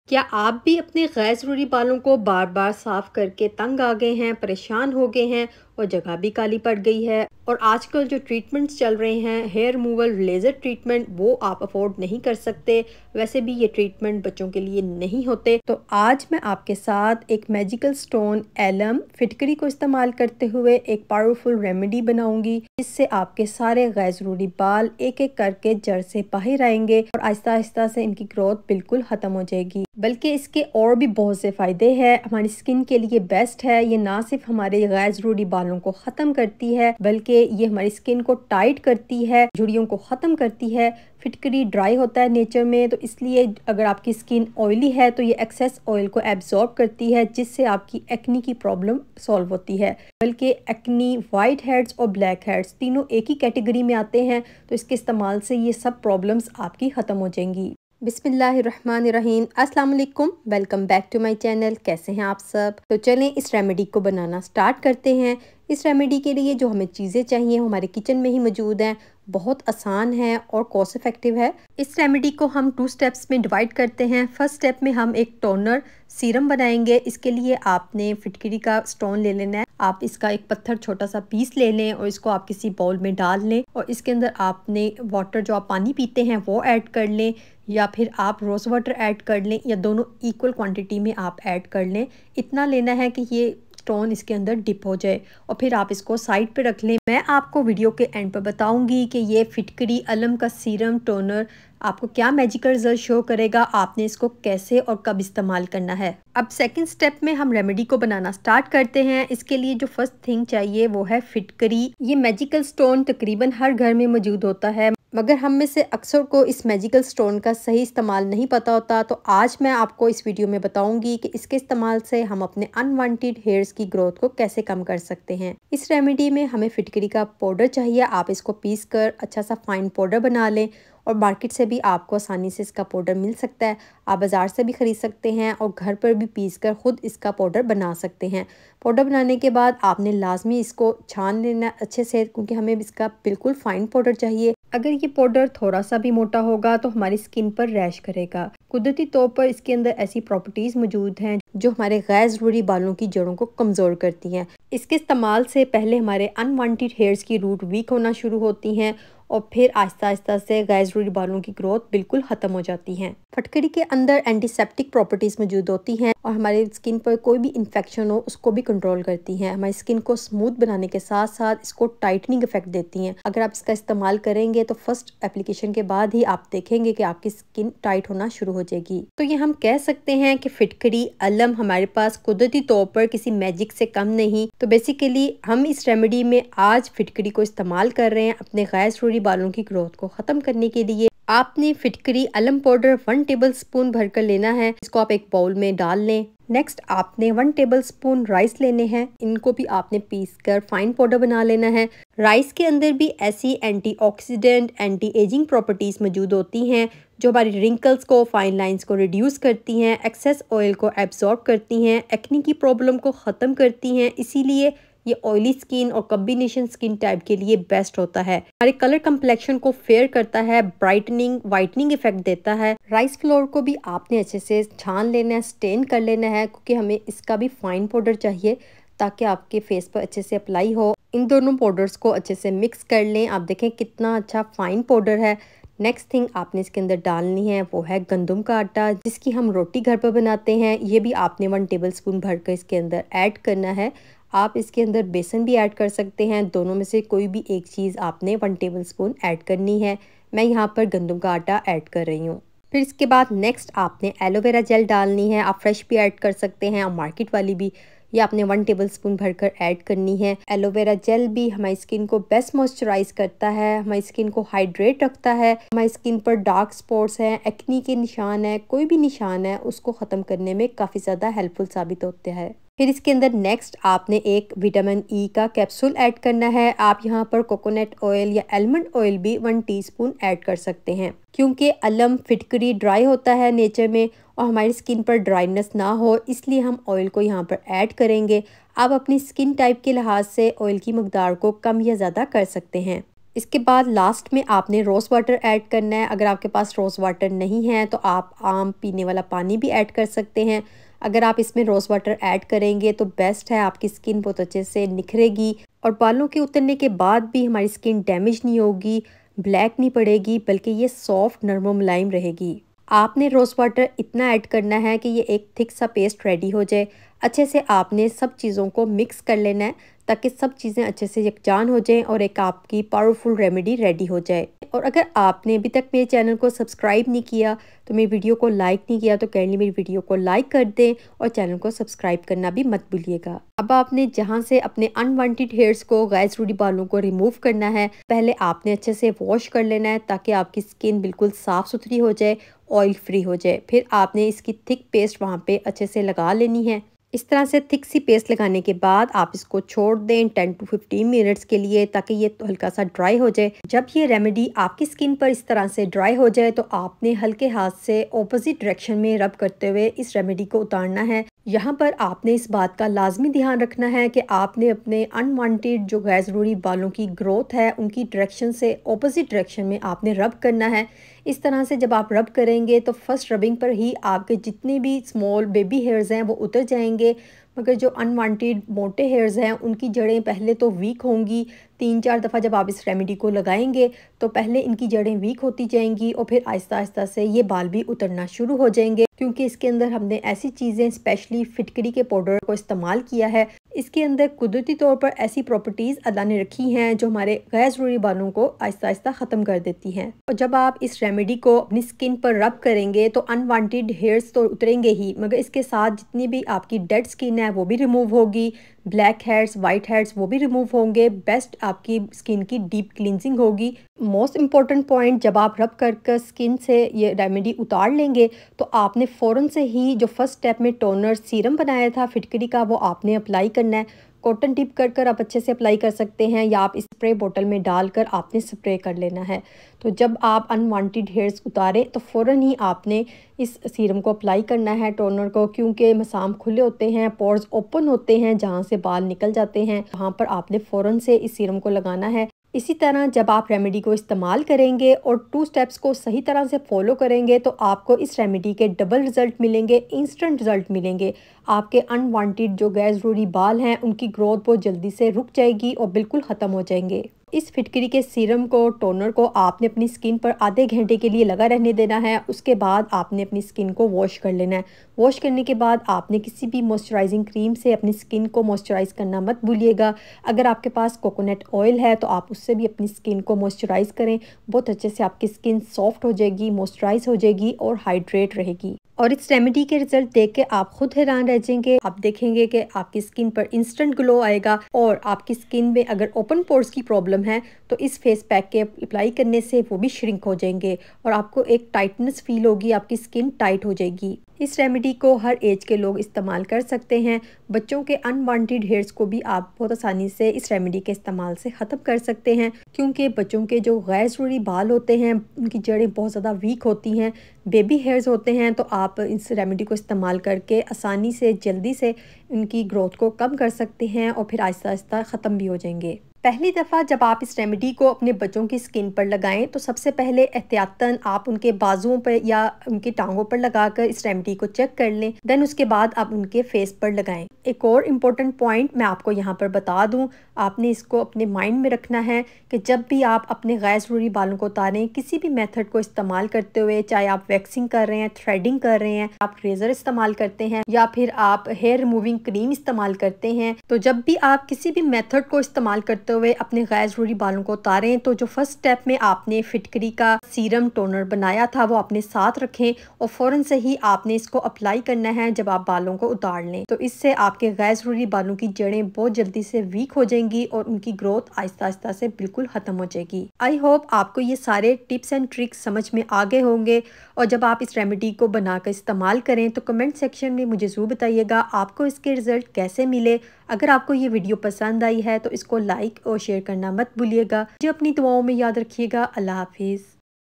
क्या आप भी अपने गैर ज़रूरी बालों को बार बार साफ करके तंग आ गए हैं, परेशान हो गए हैं और जगह भी काली पड़ गई है? और आजकल जो ट्रीटमेंट्स चल रहे हैं, हेयर रिमूवल, लेज़र ट्रीटमेंट, वो आप अफोर्ड नहीं कर सकते। वैसे भी ये ट्रीटमेंट बच्चों के लिए नहीं होते। तो आज मैं आपके साथ एक मैजिकल स्टोन एलम फिटकरी को इस्तेमाल करते हुए एक पावरफुल रेमेडी बनाऊंगी, जिससे आपके सारे गैर ज़रूरी बाल एक एक करके जड़ से बाहर आएंगे और आहिस्ता आहिस्ता से इनकी ग्रोथ बिल्कुल ख़त्म हो जाएगी। बल्कि इसके और भी बहुत से फ़ायदे हैं। हमारी स्किन के लिए बेस्ट है। ये ना सिर्फ हमारे गैर ज़रूरी बालों को ख़त्म करती है, बल्कि ये हमारी स्किन को टाइट करती है, झुर्रियों को ख़त्म करती है। फिटकरी ड्राई होता है नेचर में, तो इसलिए अगर आपकी स्किन ऑयली है तो ये एक्सेस ऑयल को एब्जॉर्ब करती है, जिससे आपकी एक्नी की प्रॉब्लम सॉल्व होती है। बल्कि एक्नी, वाइट हेड्स और ब्लैक हेड्स तीनों एक ही कैटेगरी में आते हैं, तो इसके इस्तेमाल से ये सब प्रॉब्लम्स आपकी ख़त्म हो जाएंगी। बिस्मिल्लाहिर्रहमानिर्रहीम, अस्सलाम वालेकुम, welcome back to my channel. कैसे हैं आप सब? तो चलें इस रेमेडी को बनाना स्टार्ट करते हैं। इस रेमेडी के लिए जो हमें चीज़ें चाहिए वो हमारे किचन में ही मौजूद हैं। बहुत आसान है और कॉस्ट इफेक्टिव है। इस रेमेडी को हम 2 स्टेप्स में डिवाइड करते हैं। फर्स्ट स्टेप में हम एक टोनर सीरम बनाएंगे। इसके लिए आपने फिटकरी का स्टोन ले लेना है। आप इसका एक पत्थर छोटा सा पीस ले लें और इसको आप किसी बाउल में डाल लें और इसके अंदर आपने वाटर, जो आप पानी पीते हैं, वो ऐड कर लें, या फिर आप रोज़ वाटर ऐड कर लें, या दोनों इक्वल क्वांटिटी में आप ऐड कर लें। इतना लेना है कि ये स्टोन इसके अंदर डिप हो जाए और फिर आप इसको साइड पे रख लें। मैं आपको वीडियो के एंड पर बताऊंगी कि ये फिटकरी अलम का सीरम टोनर आपको क्या मैजिकल रिजल्ट शो करेगा, आपने इसको कैसे और कब इस्तेमाल करना है। अब सेकंड स्टेप में हम रेमेडी को बनाना स्टार्ट करते हैं। इसके लिए जो फर्स्ट थिंग चाहिए वो है फिटकरी। ये मैजिकल स्टोन तकरीबन हर घर में मौजूद होता है, मगर हम में से अक्सर को इस मैजिकल स्टोन का सही इस्तेमाल नहीं पता होता। तो आज मैं आपको इस वीडियो में बताऊंगी कि इसके इस्तेमाल से हम अपने अनवांटेड हेयर्स की ग्रोथ को कैसे कम कर सकते हैं। इस रेमेडी में हमें फिटकरी का पाउडर चाहिए। आप इसको पीस कर अच्छा सा फाइन पाउडर बना लें और मार्केट से भी आपको आसानी से इसका पाउडर मिल सकता है। आप बाज़ार से भी ख़रीद सकते हैं और घर पर भी पीस कर ख़ुद इसका पाउडर बना सकते हैं। पाउडर बनाने के बाद आपने लाजमी इसको छान लेना अच्छे से, क्योंकि हमें इसका बिल्कुल फाइन पाउडर चाहिए। अगर ये पाउडर थोड़ा सा भी मोटा होगा तो हमारी स्किन पर रैश करेगा। कुदरती तौर पर इसके अंदर ऐसी प्रॉपर्टीज़ मौजूद हैं जो हमारे गैर ज़रूरी बालों की जड़ों को कमज़ोर करती हैं। इसके इस्तेमाल से पहले हमारे अनवांटेड हेयर्स की रूट वीक होना शुरू होती हैं और फिर आहिस्ता आहिस्ता से गैर ज़रूरी बालों की ग्रोथ बिल्कुल ख़त्म हो जाती हैं। फटकरी के अंदर एंटीसेप्टिक प्रॉपर्टीज़ मौजूद होती हैं और हमारे स्किन पर कोई भी इन्फेक्शन हो उसको भी कंट्रोल करती हैं। हमारी स्किन को स्मूथ बनाने के साथ साथ इसको टाइटनिंग इफेक्ट देती हैं। अगर आप इसका इस्तेमाल करेंगे तो फर्स्ट एप्लीकेशन के बाद ही आप देखेंगे कि आपकी स्किन टाइट होना शुरू हो जाएगी। तो ये हम कह सकते हैं कि फिटकरी अलम हमारे पास कुदरती तौर पर किसी मैजिक से कम नहीं। तो बेसिकली हम इस रेमेडी में आज फिटकरी को इस्तेमाल कर रहे हैं अपने गैर ज़रूरी बालों की ग्रोथ को खत्म करने के लिए। आपने फिटकरी अलम पाउडर 1 टेबल स्पून भरकर लेना है। इसको आप एक बाउल में डाल लें। नेक्स्ट आपने 1 टेबल स्पून राइस लेने हैं। इनको भी आपने पीस कर फाइन पाउडर बना लेना है। राइस के अंदर भी ऐसी एंटीऑक्सीडेंट, एंटी एजिंग प्रॉपर्टीज मौजूद होती हैं जो हमारी रिंकल्स को, फाइन लाइंस को रिड्यूस करती हैं, एक्सेस ऑयल को एब्जॉर्ब करती हैं, एक्नी की प्रॉब्लम को ख़त्म करती हैं। इसीलिए ये ऑयली स्किन और कॉम्बिनेशन स्किन टाइप के लिए बेस्ट होता है। हमारे कलर कंप्लेक्शन को फेयर करता है, ब्राइटनिंग, वाइटनिंग इफेक्ट देता है। राइस फ्लोर को भी आपने अच्छे से छान लेना है, स्टेन कर लेना है, क्योंकि हमें इसका भी फाइन पाउडर चाहिए ताकि आपके फेस पर अच्छे से अप्लाई हो। इन दोनों पाउडर्स को अच्छे से मिक्स कर लें। आप देखें कितना अच्छा फाइन पाउडर है। नेक्स्ट थिंग आपने इसके अंदर डालनी है वो है गंदम का आटा, जिसकी हम रोटी घर पर बनाते हैं। ये भी आपने 1 टेबल स्पून भरकर इसके अंदर ऐड करना है। आप इसके अंदर बेसन भी ऐड कर सकते हैं। दोनों में से कोई भी एक चीज़ आपने 1 टेबल स्पून ऐड करनी है। मैं यहाँ पर गंदम का आटा ऐड कर रही हूँ। फिर इसके बाद नेक्स्ट आपने एलोवेरा जेल डालनी है। आप फ्रेश भी ऐड कर सकते हैं और मार्केट वाली भी। ये आपने 1 टेबल स्पून भरकर ऐड करनी है। एलोवेरा जेल भी हमारी स्किन को बेस्ट मॉइस्चराइज करता है, हमारी स्किन को हाइड्रेट रखता है। हमारी स्किन पर डार्क स्पॉट्स हैं, एक्नी के निशान है, कोई भी निशान है, उसको ख़त्म करने में काफ़ी ज़्यादा हेल्पफुल साबित होता है। फिर इसके अंदर नेक्स्ट आपने एक विटामिन ई का कैप्सूल ऐड करना है। आप यहाँ पर कोकोनट ऑयल या आलमंड ऑयल भी 1 टीस्पून ऐड कर सकते हैं, क्योंकि अलम फिटकरी ड्राई होता है नेचर में और हमारी स्किन पर ड्राइनेस ना हो, इसलिए हम ऑयल को यहाँ पर ऐड करेंगे। आप अपनी स्किन टाइप के लिहाज से ऑयल की मकदार को कम या ज़्यादा कर सकते हैं। इसके बाद लास्ट में आपने रोज़ वाटर ऐड करना है। अगर आपके पास रोज़ वाटर नहीं है तो आप आम पीने वाला पानी भी ऐड कर सकते हैं। अगर आप इसमें रोज़ वाटर ऐड करेंगे तो बेस्ट है, आपकी स्किन बहुत अच्छे से निखरेगी और बालों के उतरने के बाद भी हमारी स्किन डैमेज नहीं होगी, ब्लैक नहीं पड़ेगी, बल्कि ये सॉफ्ट नरम मुलायम रहेगी। आपने रोज़ वाटर इतना ऐड करना है कि ये एक थिक सा पेस्ट रेडी हो जाए। अच्छे से आपने सब चीज़ों को मिक्स कर लेना है ताकि सब चीज़ें अच्छे से यकजान हो जाएं और एक आपकी पावरफुल रेमेडी रेडी हो जाए। और अगर आपने अभी तक मेरे चैनल को सब्सक्राइब नहीं किया तो मेरी वीडियो को लाइक नहीं किया तो काइंडली मेरी वीडियो को लाइक कर दें और चैनल को सब्सक्राइब करना भी मत भूलिएगा। अब आपने जहां से अपने अनवांटेड हेयर्स को, गैर ज़रूरी बालों को रिमूव करना है, पहले आपने अच्छे से वॉश कर लेना है ताकि आपकी स्किन बिल्कुल साफ़ सुथरी हो जाए, ऑयल फ्री हो जाए। फिर आपने इसकी थिक पेस्ट वहाँ पे अच्छे से लगा लेनी है। इस तरह से थिक सी पेस्ट लगाने के बाद आप इसको छोड़ दें 10 to 15 मिनट्स के लिए ताकि ये तो हल्का सा ड्राई हो जाए। जब ये रेमेडी आपकी स्किन पर इस तरह से ड्राई हो जाए तो आपने हल्के हाथ से ऑपोजिट डायरेक्शन में रब करते हुए इस रेमेडी को उतारना है। यहाँ पर आपने इस बात का लाजमी ध्यान रखना है कि आपने अपने अनवांटेड जो गैर ज़रूरी बालों की ग्रोथ है उनकी डायरेक्शन से ऑपोजिट डायरेक्शन में आपने रब करना है। इस तरह से जब आप रब करेंगे तो फर्स्ट रबिंग पर ही आपके जितने भी स्मॉल बेबी हेयर्स हैं वो उतर जाएंगे, मगर जो अनवांटेड मोटे हेयर्स हैं उनकी जड़ें पहले तो वीक होंगी। 3-4 दफ़ा जब आप इस रेमेडी को लगाएंगे तो पहले इनकी जड़ें वीक होती जाएंगी और फिर आहिस्ता आहिस्ता से ये बाल भी उतरना शुरू हो जाएंगे, क्योंकि इसके अंदर हमने ऐसी चीज़ें स्पेशली फिटकरी के पाउडर को इस्तेमाल किया है। इसके अंदर कुदरती तौर पर ऐसी प्रॉपर्टीज़ अल्लाह ने रखी हैं जो हमारे गैर ज़रूरी बालों को आहिस्ता आहिस्ता ख़त्म कर देती हैं। और जब आप इस रेमेडी को अपनी स्किन पर रब करेंगे तो अनवांटेड हेयर्स तो उतरेंगे ही, मगर इसके साथ जितनी भी आपकी डेड स्किन है वो भी रिमूव होगी, ब्लैक हेड्स, वाइट हेड्स वो भी रिमूव होंगे। बेस्ट आपकी स्किन की डीप क्लींजिंग होगी। मोस्ट इम्पॉर्टेंट पॉइंट, जब आप रब कर स्किन से ये रेमेडी उतार लेंगे तो आपने फ़ौरन से ही जो फर्स्ट स्टेप में टोनर सीरम बनाया था फिटकरी का वो आपने अप्लाई करना है। कॉटन टिप कर आप अच्छे से अप्लाई कर सकते हैं या आप स्प्रे बोतल में डालकर आपने स्प्रे कर लेना है। तो जब आप अनवांटेड हेयर्स उतारें तो फ़ौरन ही आपने इस सीरम को अप्लाई करना है, टोनर को, क्योंकि मसाम खुले होते हैं, पोर्स ओपन होते हैं जहां से बाल निकल जाते हैं, वहां पर आपने फ़ौरन से इस सीरम को लगाना है। इसी तरह जब आप रेमेडी को इस्तेमाल करेंगे और 2 स्टेप्स को सही तरह से फॉलो करेंगे तो आपको इस रेमेडी के डबल रिजल्ट मिलेंगे, इंस्टेंट रिजल्ट मिलेंगे। आपके अनवांटेड जो गैर ज़रूरी बाल हैं उनकी ग्रोथ बहुत जल्दी से रुक जाएगी और बिल्कुल ख़त्म हो जाएंगे। इस फिटकरी के सीरम को, टोनर को आपने अपनी स्किन पर आधे घंटे के लिए लगा रहने देना है। उसके बाद आपने अपनी स्किन को वॉश कर लेना है। वॉश करने के बाद आपने किसी भी मॉइस्चराइजिंग क्रीम से अपनी स्किन को मॉइस्चराइज़ करना मत भूलिएगा। अगर आपके पास कोकोनट ऑयल है तो आप उससे भी अपनी स्किन को मॉइस्चराइज़ करें। बहुत अच्छे से आपकी स्किन सॉफ्ट हो जाएगी, मॉइस्चराइज हो जाएगी और हाइड्रेट रहेगी। और इस रेमेडी के रिजल्ट देख के आप खुद हैरान रह जाएंगे। आप देखेंगे कि आपकी स्किन पर इंस्टेंट ग्लो आएगा और आपकी स्किन में अगर ओपन पोर्स की प्रॉब्लम है तो इस फेस पैक के अप्लाई करने से वो भी श्रिंक हो जाएंगे और आपको एक टाइटनेस फील होगी, आपकी स्किन टाइट हो जाएगी। इस रेमेडी को हर एज के लोग इस्तेमाल कर सकते हैं। बच्चों के अनवांटेड हेयर्स को भी आप बहुत आसानी से इस रेमेडी के इस्तेमाल से ख़त्म कर सकते हैं, क्योंकि बच्चों के जो गैर ज़रूरी बाल होते हैं उनकी जड़ें बहुत ज़्यादा वीक होती हैं, बेबी हेयर्स होते हैं। तो आप इस रेमेडी को इस्तेमाल करके आसानी से, जल्दी से उनकी ग्रोथ को कम कर सकते हैं और फिर आहिस्ता आहिस्ता ख़त्म भी हो जाएंगे। पहली दफ़ा जब आप इस रेमेडी को अपने बच्चों की स्किन पर लगाएं तो सबसे पहले एहतियातन आप उनके बाजुओं पर या उनकी टांगों पर लगाकर इस रेमेडी को चेक कर लें। देन उसके बाद आप उनके फेस पर लगाएं। एक और इम्पोर्टेंट पॉइंट मैं आपको यहाँ पर बता दूं, आपने इसको अपने माइंड में रखना है कि जब भी आप अपने गैर ज़रूरी बालों को उतारें, किसी भी मेथड को इस्तेमाल करते हुए, चाहे आप वैक्सिंग कर रहे हैं, थ्रेडिंग कर रहे हैं, आप रेजर इस्तेमाल करते हैं या फिर आप हेयर रिमूविंग क्रीम इस्तेमाल करते हैं, तो जब भी आप किसी भी मेथड को इस्तेमाल करते हुए अपने गैर ज़रूरी बालों को उतारें तो जो फर्स्ट स्टेप में आपने फिटकरी का सीरम टोनर बनाया था वो अपने साथ रखें और फ़ौरन से ही आपने इसको अप्लाई करना है जब आप बालों को उतार लें। तो इससे आपके गैर ज़रूरी बालों की जड़ें बहुत जल्दी से वीक हो जाएंगी और उनकी ग्रोथ आहिस्ता आहिस्ता से बिल्कुल ख़त्म हो जाएगी। आई होप आपको ये सारे टिप्स एंड ट्रिक्स समझ में आ गए होंगे और जब आप इस रेमेडी को बनाकर इस्तेमाल करें तो कमेंट सेक्शन में मुझे ज़रूर बताइएगा आपको इसके रिज़ल्ट कैसे मिले। अगर आपको ये वीडियो पसंद आई है तो इसको लाइक और शेयर करना मत भूलिएगा। मुझे अपनी दुआओं में याद रखिएगा। अल्लाह हाफिज़।